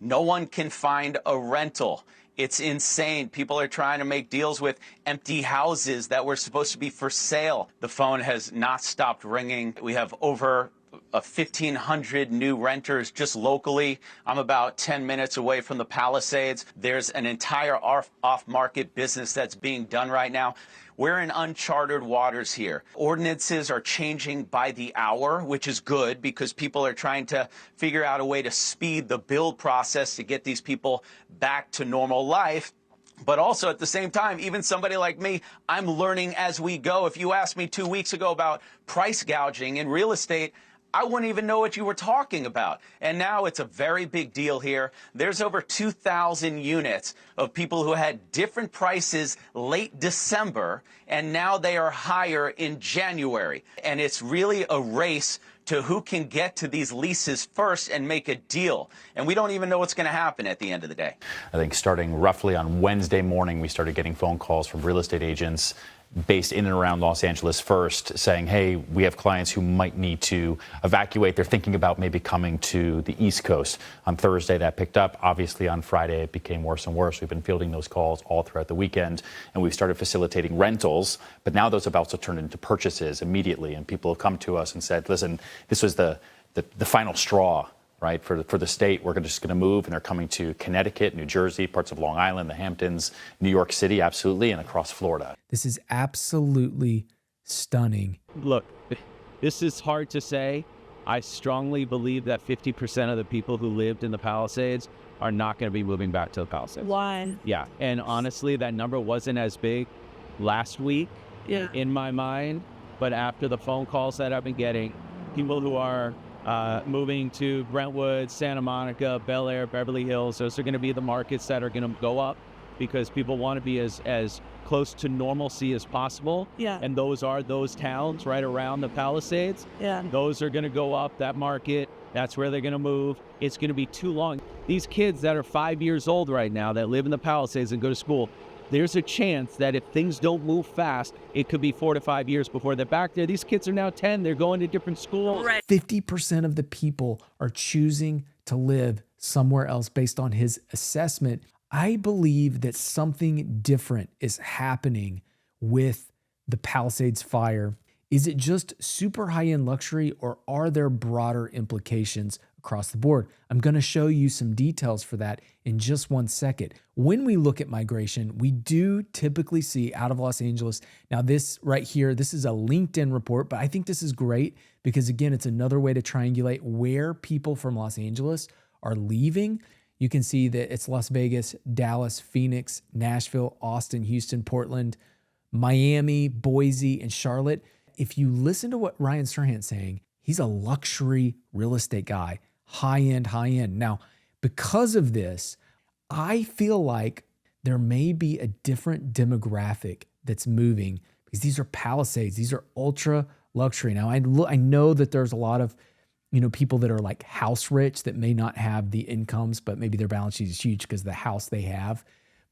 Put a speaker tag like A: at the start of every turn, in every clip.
A: No one can find a rental. It's insane. People are trying to make deals with empty houses that were supposed to be for sale. The phone has not stopped ringing. We have over 1,500 new renters just locally. I'm about 10 minutes away from the Palisades. There's an entire off-market business that's being done right now. We're in uncharted waters here. Ordinances are changing by the hour, which is good because people are trying to figure out a way to speed the build process to get these people back to normal life. But also at the same time, even somebody like me, I'm learning as we go. If you asked me 2 weeks ago about price gouging in real estate, I wouldn't even know what you were talking about. And now it's a very big deal here. There's over 2,000 units of people who had different prices late December, and now they are higher in January. And it's really a race to who can get to these leases first and make a deal. And we don't even know what's going to happen at the end of the day.
B: I think starting roughly on Wednesday morning, we started getting phone calls from real estate agents based in and around Los Angeles first saying, hey, we have clients who might need to evacuate. They're thinking about maybe coming to the East Coast. On Thursday, that picked up. Obviously, on Friday, it became worse and worse. We've been fielding those calls all throughout the weekend, and we've started facilitating rentals. But now those have also turned into purchases immediately, and people have come to us and said, listen, this was the final straw. Right, for the state, we're just going to move, and they're coming to Connecticut, New Jersey, parts of Long Island, the Hamptons, New York City, absolutely, and across Florida.
C: This is absolutely stunning.
D: Look, this is hard to say. I strongly believe that 50% of the people who lived in the Palisades are not going to be moving back to the Palisades.
E: Why?
D: Yeah, and honestly, that number wasn't as big last week in my mind, but after the phone calls that I've been getting, people who are moving to Brentwood, Santa Monica, Bel Air, Beverly Hills. Those are going to be the markets that are going to go up because people want to be as close to normalcy as possible.
E: Yeah.
D: And those are those towns right around the Palisades.
E: Yeah.
D: Those are going to go up, that market. That's where they're going to move. It's going to be too long. These kids that are 5 years old right now that live in the Palisades and go to school, there's a chance that if things don't move fast, it could be 4 to 5 years before they're back there. These kids are now 10. They're going to different schools.
E: Right.
C: 50% of the people are choosing to live somewhere else based on his assessment. I believe that something different is happening with the Palisades fire. Is it just super high-end luxury, or are there broader implications across the board? I'm going to show you some details for that in just 1 second. When we look at migration, we do typically see out of Los Angeles. Now this right here, this is a LinkedIn report, but I think this is great because again, it's another way to triangulate where people from Los Angeles are leaving. You can see that it's Las Vegas, Dallas, Phoenix, Nashville, Austin, Houston, Portland, Miami, Boise, and Charlotte. If you listen to what Ryan Serhant's saying, he's a luxury real estate guy, high end. Now, because of this, I feel like there may be a different demographic that's moving because these are Palisades. These are ultra luxury. Now, I know that there's a lot of people that are like house rich that may not have the incomes, but maybe their balance sheet is huge because of the house they have.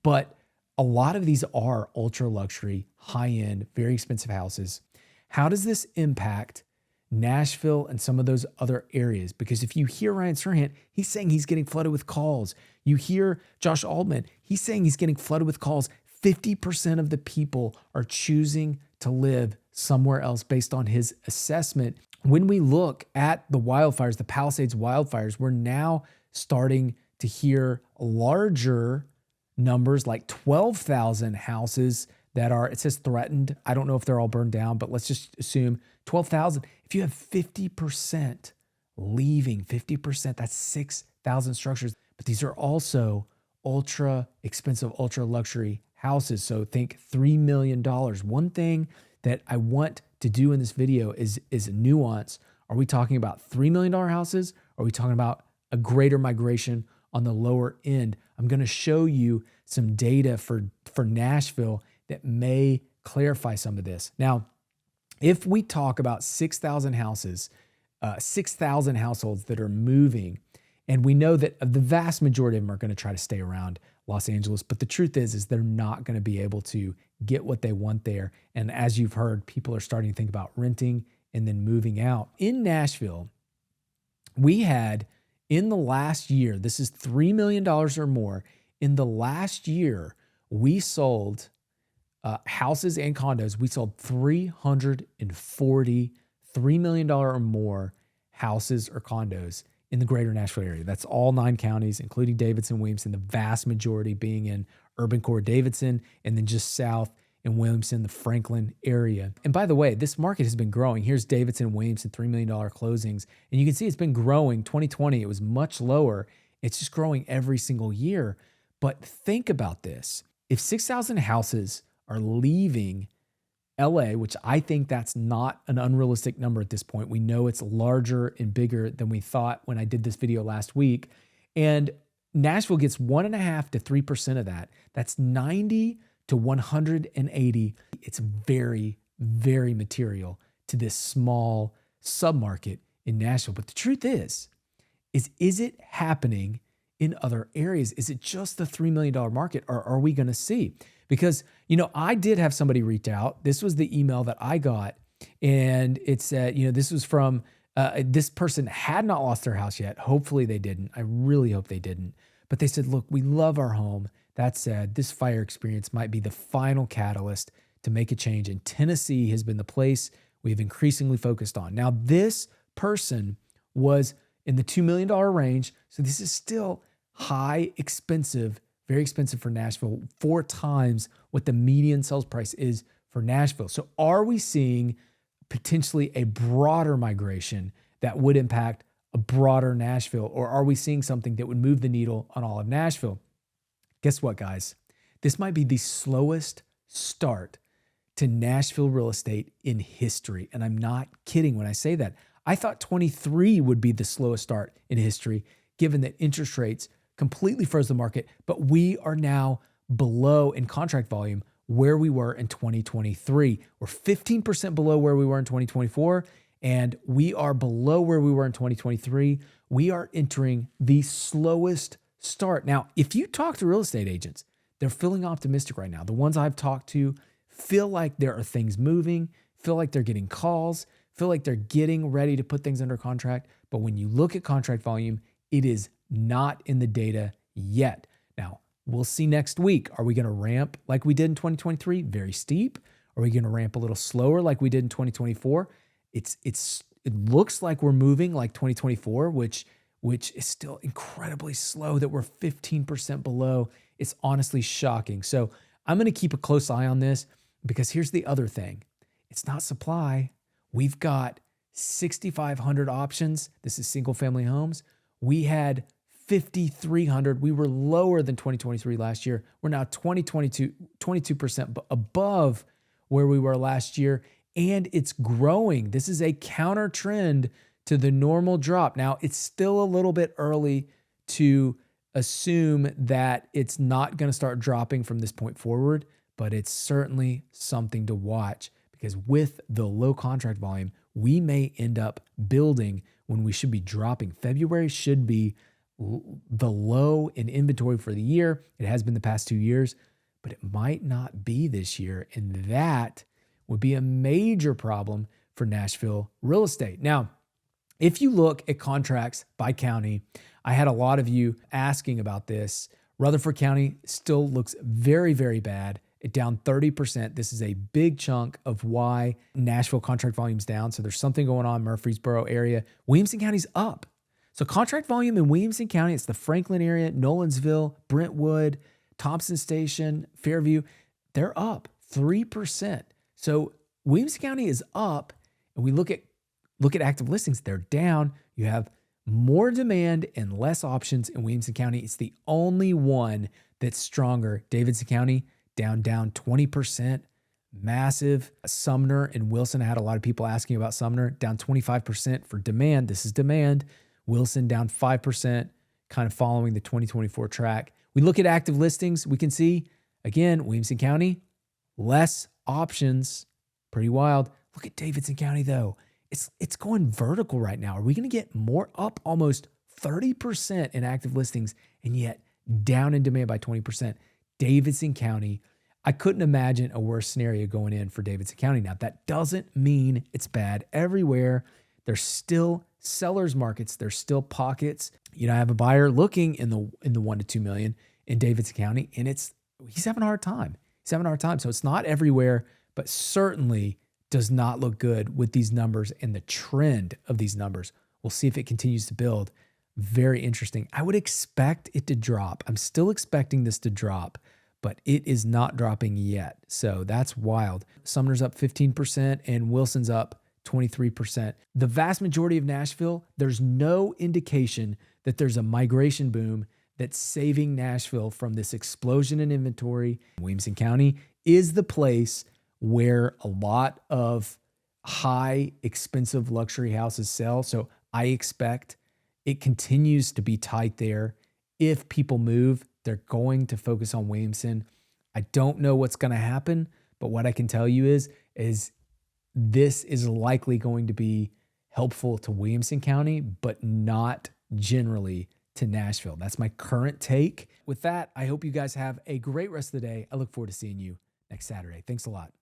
C: But a lot of these are ultra luxury, high end, very expensive houses. How does this impact Nashville and some of those other areas? Because if you hear Ryan Serhant, he's saying he's getting flooded with calls. You hear Josh Altman, he's saying he's getting flooded with calls. 50% of the people are choosing to live somewhere else based on his assessment. When we look at the wildfires, the Palisades wildfires, we're now starting to hear larger numbers like 12,000 houses that are, it says threatened. I don't know if they're all burned down, but let's just assume 12,000. If you have 50% leaving, 50%, that's 6,000 structures. But these are also ultra expensive, ultra luxury houses. So think $3 million. One thing that I want to do in this video is a nuance. Are we talking about $3 million houses? Or are we talking about a greater migration on the lower end? I'm going to show you some data for Nashville that may clarify some of this. Now, if we talk about 6,000 houses, 6,000 households that are moving, and we know that the vast majority of them are going to try to stay around Los Angeles, but the truth is they're not going to be able to get what they want there. And as you've heard, people are starting to think about renting and then moving out. In Nashville, we had In the last year, this is $3 million or more. In the last year, we sold houses and condos. We sold 340 $3 million or more houses or condos in the greater Nashville area. That's all 9 counties, including Davidson, Williamson, the vast majority being in urban core Davidson, and then just south in Williamson, the Franklin area. And by the way, this market has been growing. Here's Davidson, Williamson, $3 million closings. And you can see it's been growing. 2020, it was much lower. It's just growing every single year. But think about this. If 6,000 houses are leaving LA, which I think that's not an unrealistic number at this point. We know it's larger and bigger than we thought when I did this video last week. And Nashville gets 1.5 to 3% of that. That's 90 to 180. It's very, very material to this small submarket in Nashville. But the truth is it happening in other areas? Is it just the $3 million market, or are we going to see? Because, I did have somebody reach out. This was the email that I got. And it said, this was from, this person had not lost their house yet. Hopefully they didn't. I really hope they didn't. But they said, look, we love our home. That said, this fire experience might be the final catalyst to make a change. And Tennessee has been the place we've increasingly focused on. Now, this person was in the $2 million range. So this is still high, expensive, very expensive for Nashville, 4 times what the median sales price is for Nashville. So are we seeing potentially a broader migration that would impact a broader Nashville, or are we seeing something that would move the needle on all of Nashville? Guess what, guys? This might be the slowest start to Nashville real estate in history. And I'm not kidding when I say that. I thought 23 would be the slowest start in history, given that interest rates completely froze the market, but we are now below in contract volume where we were in 2023. We're 15% below where we were in 2024, and we are below where we were in 2023. We are entering the slowest start. Now, if you talk to real estate agents, they're feeling optimistic right now. The ones I've talked to feel like there are things moving, feel like they're getting calls, feel like they're getting ready to put things under contract. But when you look at contract volume, it is not in the data yet. Now, we'll see next week. Are we going to ramp like we did in 2023? Very steep. Are we going to ramp a little slower like we did in 2024? It looks like we're moving like 2024, which is still incredibly slow, that we're 15% below. It's honestly shocking. So I'm going to keep a close eye on this, because here's the other thing. It's not supply. We've got 6,500 options. This is single family homes. We had 5,300. We were lower than 2023 last year. We're now 22% above where we were last year, and it's growing. This is a counter trend to the normal drop. Now, it's still a little bit early to assume that it's not going to start dropping from this point forward, but it's certainly something to watch, because with the low contract volume, we may end up building when we should be dropping. February should be the low in inventory for the year. It has been the past 2 years, but it might not be this year. And that would be a major problem for Nashville real estate. Now, if you look at contracts by county, I had a lot of you asking about this. Rutherford County still looks very, very bad. It down 30%. This is a big chunk of why Nashville contract volume's down. So there's something going on in Murfreesboro area. Williamson County's up. So contract volume in Williamson County, it's the Franklin area, Nolensville, Brentwood, Thompson Station, Fairview, they're up 3%. So Williamson County is up, and we look at active listings, they're down. You have more demand and less options in Williamson County. It's the only one that's stronger. Davidson County down 20%. Massive. Sumner and Wilson, I had a lot of people asking about Sumner, down 25% for demand. This is demand. Wilson down 5%, kind of following the 2024 track. We look at active listings, we can see, again, Williamson County, less options. Pretty wild. Look at Davidson County, though. It's going vertical right now. Are we going to get more, up almost 30% in active listings, and yet down in demand by 20%? Davidson County, I couldn't imagine a worse scenario going in for Davidson County. Now, that doesn't mean it's bad everywhere. There's still sellers markets. There's still pockets. I have a buyer looking in the 1 to 2 million in Davidson County, and he's having a hard time. So it's not everywhere, but certainly does not look good with these numbers and the trend of these numbers. We'll see if it continues to build. Very interesting. I would expect it to drop. I'm still expecting this to drop, but it is not dropping yet. So that's wild. Sumner's up 15% and Wilson's up 23%. The vast majority of Nashville, there's no indication that there's a migration boom that's saving Nashville from this explosion in inventory. Williamson County is the place where a lot of high, expensive luxury houses sell. So I expect it continues to be tight there. If people move, they're going to focus on Williamson. I don't know what's going to happen, but what I can tell you is this is likely going to be helpful to Williamson County, but not generally to Nashville. That's my current take. With that, I hope you guys have a great rest of the day. I look forward to seeing you next Saturday. Thanks a lot.